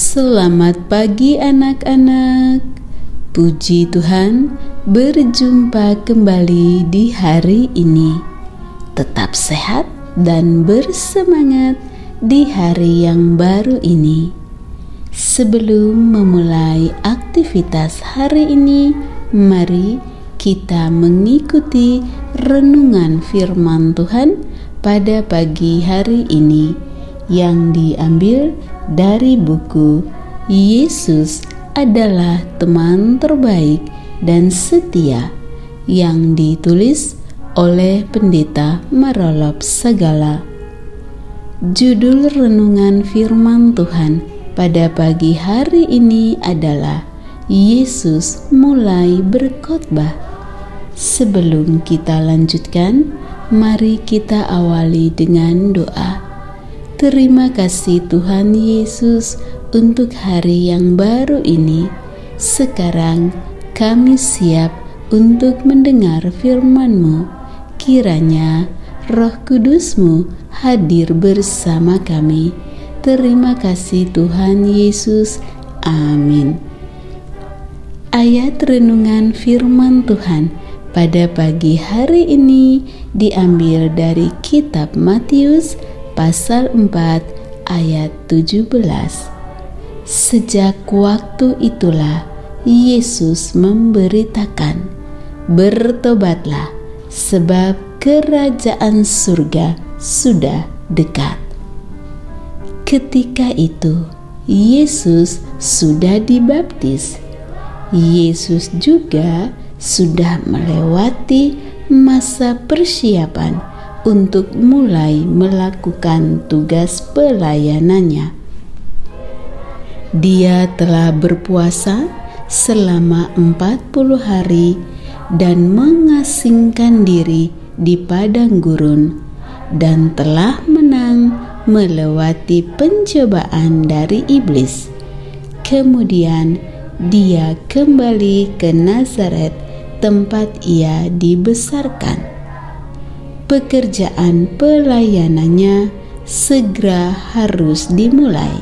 Selamat pagi anak-anak. Puji Tuhan, berjumpa kembali di hari ini. Tetap sehat dan bersemangat di hari yang baru ini. Sebelum memulai aktivitas hari ini, mari kita mengikuti renungan firman Tuhan pada pagi hari ini yang diambil dari buku Yesus adalah teman terbaik dan setia yang ditulis oleh Pendeta Marolop Sagala. Judul renungan firman Tuhan pada pagi hari ini adalah Yesus mulai berkhotbah. Sebelum kita lanjutkan, mari kita awali dengan doa. Terima kasih Tuhan Yesus untuk hari yang baru ini. Sekarang kami siap untuk mendengar firman-Mu. Kiranya Roh Kudus-Mu hadir bersama kami. Terima kasih Tuhan Yesus. Amin. Ayat renungan firman Tuhan pada pagi hari ini diambil dari kitab Matius pasal 4 ayat 17. Sejak waktu itulah Yesus memberitakan, "Bertobatlah, sebab kerajaan surga sudah dekat." Ketika itu, Yesus sudah dibaptis. Yesus juga sudah melewati masa persiapan untuk mulai melakukan tugas pelayanannya. Dia telah berpuasa selama 40 hari dan mengasingkan diri di padang gurun dan telah menang melewati pencobaan dari iblis. Kemudian dia kembali ke Nazaret, tempat ia dibesarkan. Pekerjaan pelayanannya segera harus dimulai.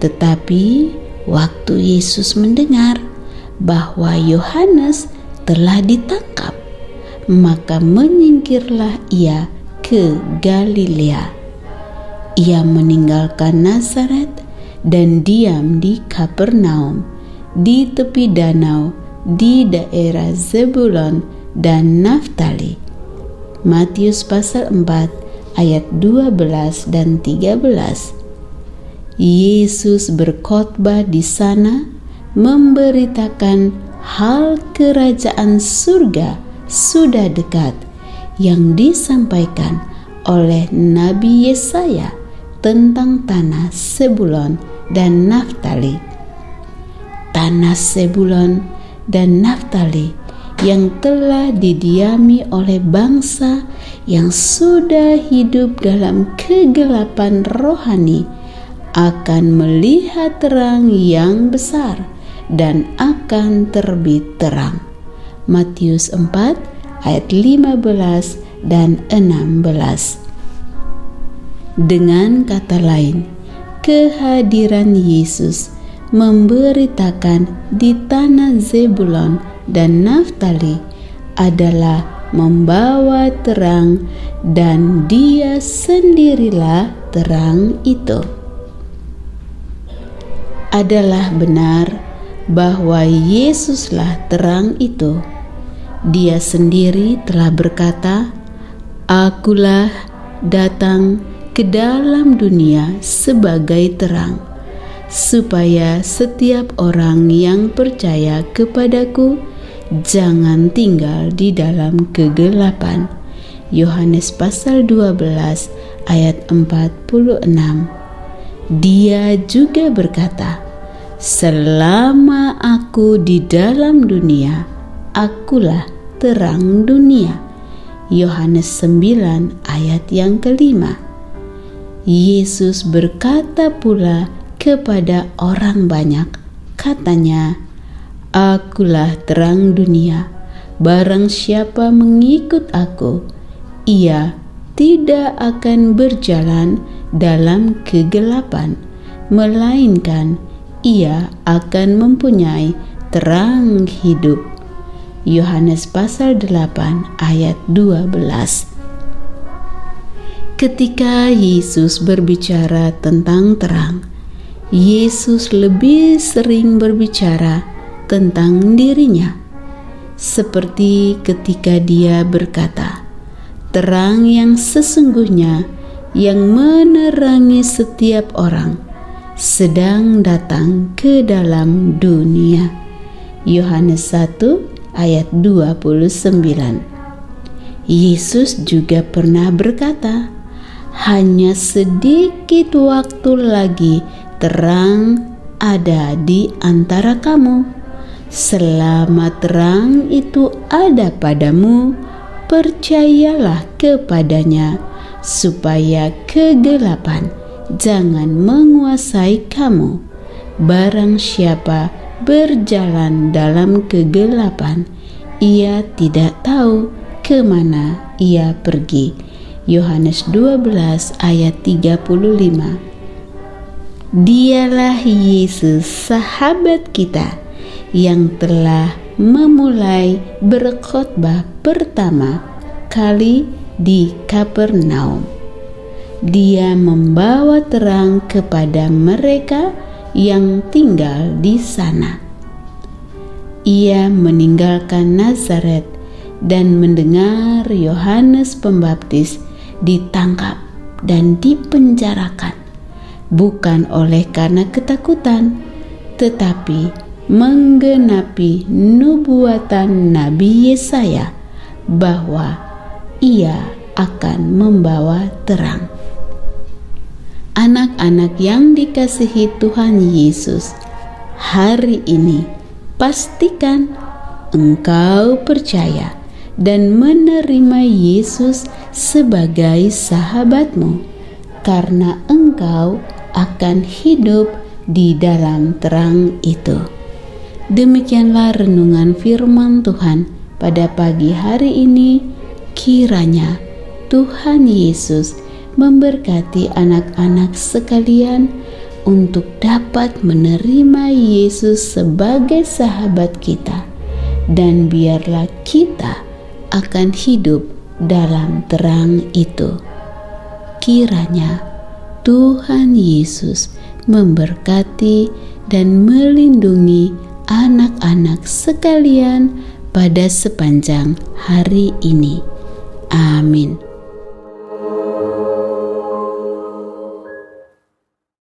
Tetapi waktu Yesus mendengar bahwa Yohanes telah ditangkap, maka menyingkirlah ia ke Galilea. Ia meninggalkan Nazaret dan diam di Kapernaum, di tepi danau, di daerah Zebulon dan Naftali. Matius pasal 4 ayat 12 dan 13. Yesus berkhotbah di sana memberitakan hal kerajaan surga sudah dekat yang disampaikan oleh Nabi Yesaya tentang tanah Zebulon dan Naftali. Tanah Zebulon dan Naftali yang telah didiami oleh bangsa yang sudah hidup dalam kegelapan rohani akan melihat terang yang besar dan akan terbit terang. Matius 4 ayat 15 dan 16. Dengan kata lain, kehadiran Yesus memberitakan di tanah Zebulon dan Naftali adalah membawa terang, dan Dia sendirilah terang itu. Adalah benar bahwa Yesuslah terang itu. Dia sendiri telah berkata, "Akulah datang ke dalam dunia sebagai terang, supaya setiap orang yang percaya kepadaku jangan tinggal di dalam kegelapan." Yohanes pasal 12 ayat 46. Dia juga berkata, "Selama aku di dalam dunia, akulah terang dunia." Yohanes 9 ayat yang kelima. Yesus berkata pula kepada orang banyak, katanya, "Akulah terang dunia. Barang siapa mengikut aku, ia tidak akan berjalan dalam kegelapan, melainkan ia akan mempunyai terang hidup. Yohanes pasal 8 ayat 12. Ketika Yesus berbicara tentang terang, Yesus lebih sering berbicara tentang dirinya. Seperti ketika dia berkata, terang yang sesungguhnya yang menerangi setiap orang sedang datang ke dalam dunia. Yohanes 1 ayat 29. Yesus juga pernah berkata, hanya sedikit waktu lagi terang ada di antara kamu. Selama terang itu ada padamu, percayalah kepadanya, supaya kegelapan jangan menguasai kamu. Barang siapa berjalan dalam kegelapan, ia tidak tahu kemana ia pergi. Yohanes 12 ayat 35. Dialah Yesus, sahabat kita, yang telah memulai berkhotbah pertama kali di Kapernaum. Dia membawa terang kepada mereka yang tinggal di sana. Ia meninggalkan Nazaret dan mendengar Yohanes Pembaptis ditangkap dan dipenjarakan, bukan oleh karena ketakutan, tetapi menggenapi nubuatan Nabi Yesaya bahwa ia akan membawa terang. Anak-anak yang dikasihi Tuhan Yesus, hari ini pastikan engkau percaya dan menerima Yesus sebagai sahabatmu, karena engkau akan hidup di dalam terang itu. Demikianlah renungan firman Tuhan pada pagi hari ini. Kiranya Tuhan Yesus memberkati anak-anak sekalian untuk dapat menerima Yesus sebagai sahabat kita, dan biarlah kita akan hidup dalam terang itu. Kiranya Tuhan Yesus memberkati dan melindungi anak-anak sekalian pada sepanjang hari ini. Amin.